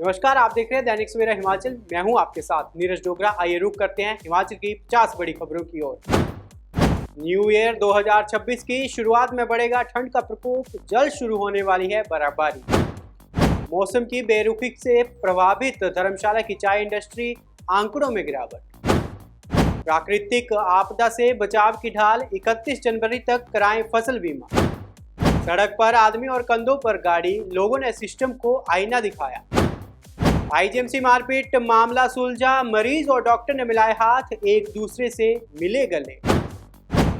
नमस्कार, आप देख रहे हैं दैनिक सवेरा हिमाचल। मैं हूं आपके साथ नीरज डोगरा। आइए रुक करते हैं हिमाचल की 50 बड़ी खबरों की ओर। न्यू ईयर 2026 की शुरुआत में बढ़ेगा ठंड का प्रकोप, जल्द शुरू होने वाली है बर्फबारी। मौसम की बेरुखी से प्रभावित धर्मशाला की चाय इंडस्ट्री, आंकड़ों में गिरावट। प्राकृतिक आपदा से बचाव की ढाल, 31 जनवरी तक कराएं फसल बीमा। सड़क पर आदमी और कंधों पर गाड़ी, लोगों ने सिस्टम को आईना दिखाया। आईजीएमसी मारपीट मामला सुलझा, मरीज और डॉक्टर ने मिलाए हाथ, एक दूसरे से मिले गले।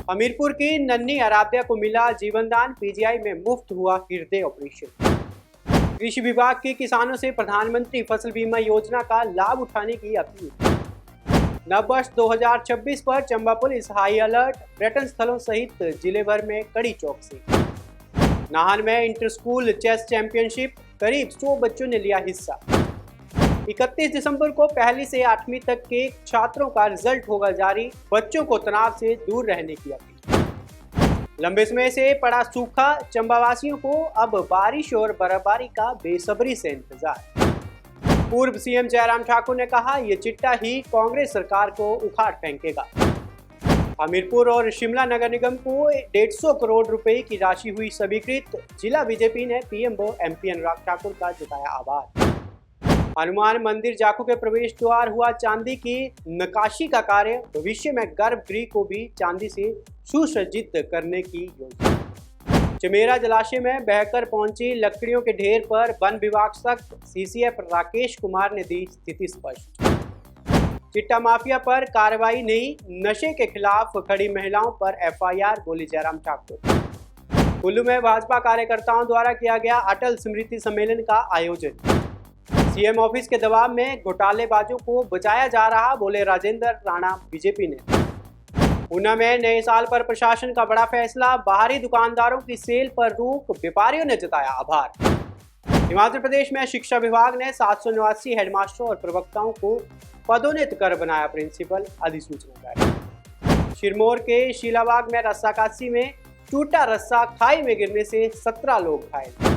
हमीरपुर की नन्ही आराध्या को मिला जीवनदान, पीजीआई में मुफ्त हुआ हृदय ऑपरेशन। कृषि विभाग के किसानों से प्रधानमंत्री फसल बीमा योजना का लाभ उठाने की अपील। नववर्ष 2026 पर चंबा पुलिस हाई अलर्ट, पर्यटन स्थलों सहित जिले भर में कड़ी चौकसी। नाहन में इंटर स्कूल चेस चैंपियनशिप, करीब 100 बच्चों ने लिया हिस्सा। 31 दिसंबर को पहली से 8वीं तक के छात्रों का रिजल्ट होगा जारी, बच्चों को तनाव से दूर रहने की अपील। लंबे समय से पड़ा सूखा, चंबा वासियों को अब बारिश और बर्फबारी का बेसब्री से इंतजार। पूर्व सीएम जयराम ठाकुर ने कहा, ये चिट्टा ही कांग्रेस सरकार को उखाड़ फेंकेगा। हमीरपुर और शिमला नगर निगम को 150 करोड़ रुपए की राशि हुई स्वीकृत, जिला बीजेपी ने पीएम व एमपी अनुराग ठाकुर का जताया आभार। हनुमान मंदिर जाखू के प्रवेश द्वार हुआ चांदी की नक्काशी का कार्य, भविष्य में गर्भगृह को भी चांदी से सुसज्जित करने की योजना। चमेरा जलाशय में बहकर पहुंची लकड़ियों के ढेर पर वन विभाग सख्त, सीसीएफ राकेश कुमार ने दी स्थिति स्पष्ट। चिट्टा माफिया पर कार्रवाई नहीं, नशे के खिलाफ खड़ी महिलाओं पर एफआईआर, बोले जयराम ठाकुर। कुल्लू में भाजपा कार्यकर्ताओं द्वारा किया गया अटल स्मृति सम्मेलन का आयोजन। सीएम ऑफिस के दबाव में घोटालेबाजों को बचाया जा रहा, बोले राजेंद्र राणा बीजेपी ने। ऊना में नए साल पर प्रशासन का बड़ा फैसला, बाहरी दुकानदारों की सेल पर रोक, व्यापारियों ने जताया आभार। हिमाचल प्रदेश में शिक्षा विभाग ने 789 हेडमास्टरों और प्रवक्ताओं को पदोन्नत कर बनाया प्रिंसिपल, अधिसूचना जारी। सिरमौर के शीलाबाग में रस्साकशी में टूटा रस्सा, खाई में गिरने से 17 लोग घायल।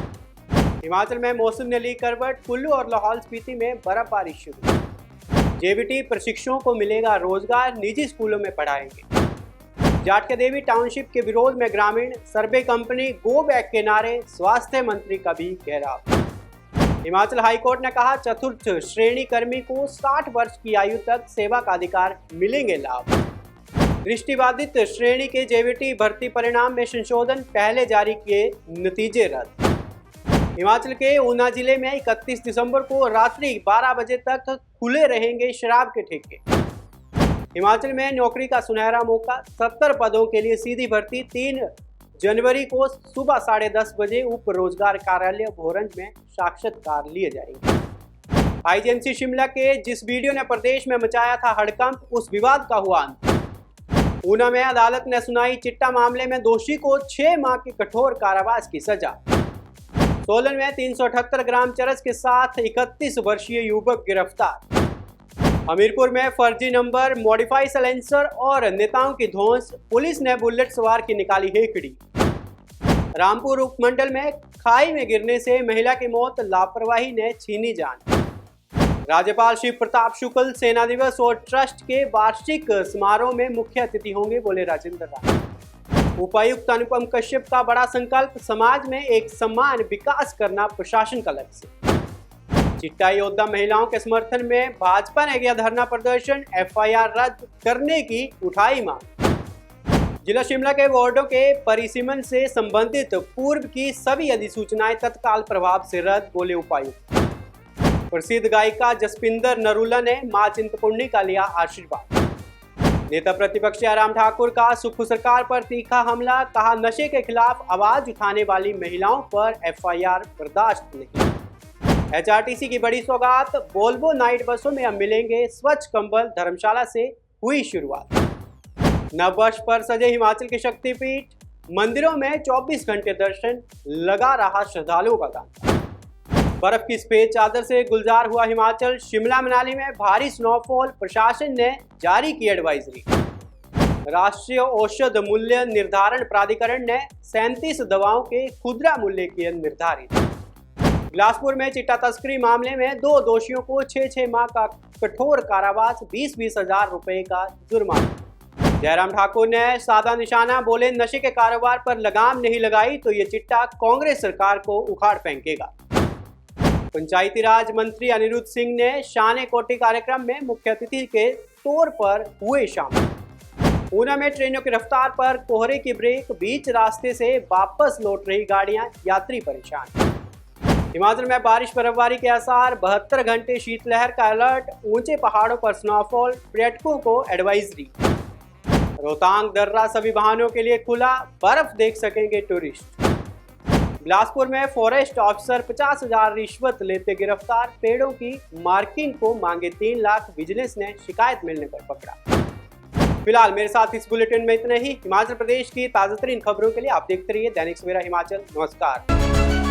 हिमाचल में मौसम ने ली करवट, कुल्लू और लाहौल स्पीति में बर्फबारी शुरू। जेबीटी प्रशिक्षुओं को मिलेगा रोजगार, निजी स्कूलों में पढ़ाएंगे। जाट के देवी टाउनशिप के विरोध में ग्रामीण, सर्वे कंपनी गो बैक के नारे, स्वास्थ्य मंत्री का भी घेराव। हिमाचल हाईकोर्ट ने कहा, चतुर्थ श्रेणी कर्मी को 60 वर्ष की आयु तक सेवा का अधिकार, मिलेंगे लाभ। दृष्टिबाधित श्रेणी के जेबीटी भर्ती परिणाम में संशोधन, पहले जारी किए नतीजे रद्द। हिमाचल के ऊना जिले में 31 दिसंबर को रात्रि 12 बजे तक खुले रहेंगे शराब के ठेके। हिमाचल में नौकरी का सुनहरा मौका, 70 पदों के लिए सीधी भर्ती, 3 जनवरी को सुबह 10:30 बजे उप रोजगार कार्यालय भोरंज में साक्षात्कार लिए जाएंगे। आईजीएमसी शिमला के जिस वीडियो ने प्रदेश में मचाया था हड़कंप, उस विवाद का हुआ अंत। ऊना में अदालत ने सुनाई चिट्टा मामले में दोषी को 6 माह की कठोर कारावास की सजा। सोलन में 378 ग्राम चरस के साथ 31 वर्षीय युवक गिरफ्तार। हमीरपुर में फर्जी नंबर, मॉडिफाई साइलेंसर और नेताओं की धौंस, पुलिस ने बुलेट सवार की निकाली हेकड़ी। रामपुर उपमंडल में खाई में गिरने से महिला की मौत, लापरवाही ने छीनी जान। राज्यपाल शिव प्रताप शुक्ल सेना दिवस और ट्रस्ट के वार्षिक समारोह में मुख्य अतिथि होंगे, बोले राजेंद्र राणा। उपायुक्त अनुपम कश्यप का बड़ा संकल्प, समाज में एक समान विकास करना प्रशासन का लक्ष्य। चिट्टा योद्धा महिलाओं के समर्थन में भाजपा ने किया धरना प्रदर्शन, एफआईआर रद्द करने की उठाई मांग। जिला शिमला के वार्डों के परिसीमन से संबंधित पूर्व की सभी अधिसूचनाएं तत्काल प्रभाव से रद्द, बोले उपायुक्त। प्रसिद्ध गायिका जसपिंदर नरूला ने मां चिंतपूर्णी का लिया आशीर्वाद। नेता प्रतिपक्ष जयराम ठाकुर का सुक्खू सरकार पर तीखा हमला, कहा, नशे के खिलाफ आवाज उठाने वाली महिलाओं पर एफआईआर बर्दाश्त नहीं। एचआरटीसी की बड़ी सौगात, वोल्वो नाइट बसों में अब मिलेंगे स्वच्छ कंबल, धर्मशाला से हुई शुरुआत। नववर्ष पर सजे हिमाचल के शक्तिपीठ, मंदिरों में 24 घंटे दर्शन, लगा रहा श्रद्धालुओं का तांता। बर्फ की सफेद चादर से गुलजार हुआ हिमाचल, शिमला मनाली में भारी स्नोफॉल, प्रशासन ने जारी की एडवाइजरी। राष्ट्रीय औषध मूल्य निर्धारण प्राधिकरण ने 37 दवाओं के खुदरा मूल्य किए निर्धारित। बिलासपुर में चिट्टा तस्करी मामले में 2 दोषियों को 6 माह का कठोर कारावास, 20-20 हजार रुपए का जुर्माना। जयराम ठाकुर ने साधा निशाना, बोले नशे के कारोबार पर लगाम नहीं लगाई तो ये चिट्टा कांग्रेस सरकार को उखाड़ फेंकेगा। पंचायती राज मंत्री अनिरुद्ध सिंह ने शान कोटी कार्यक्रम में मुख्य अतिथि के तौर पर हुए शामिल। ऊना में ट्रेनों की रफ्तार पर कोहरे की ब्रेक, बीच रास्ते से वापस लौट रही गाड़ियां, यात्री परेशान। हिमाचल में बारिश बर्फबारी के आसार, 72 घंटे शीतलहर का अलर्ट, ऊंचे पहाड़ों पर स्नोफॉल, पर्यटकों को एडवाइजरी। रोहतांग दर्रा सभी वाहनों के लिए खुला, बर्फ देख सकेंगे टूरिस्ट। बिलासपुर में फॉरेस्ट ऑफिसर 50,000 रिश्वत लेते गिरफ्तार, पेड़ों की मार्किंग को मांगे 3 लाख, विजिलेंस ने शिकायत मिलने पर पकड़ा। फिलहाल मेरे साथ इस बुलेटिन में इतना ही। हिमाचल प्रदेश की ताज़ा तरीन खबरों के लिए आप देखते रहिए दैनिक सवेरा हिमाचल। नमस्कार।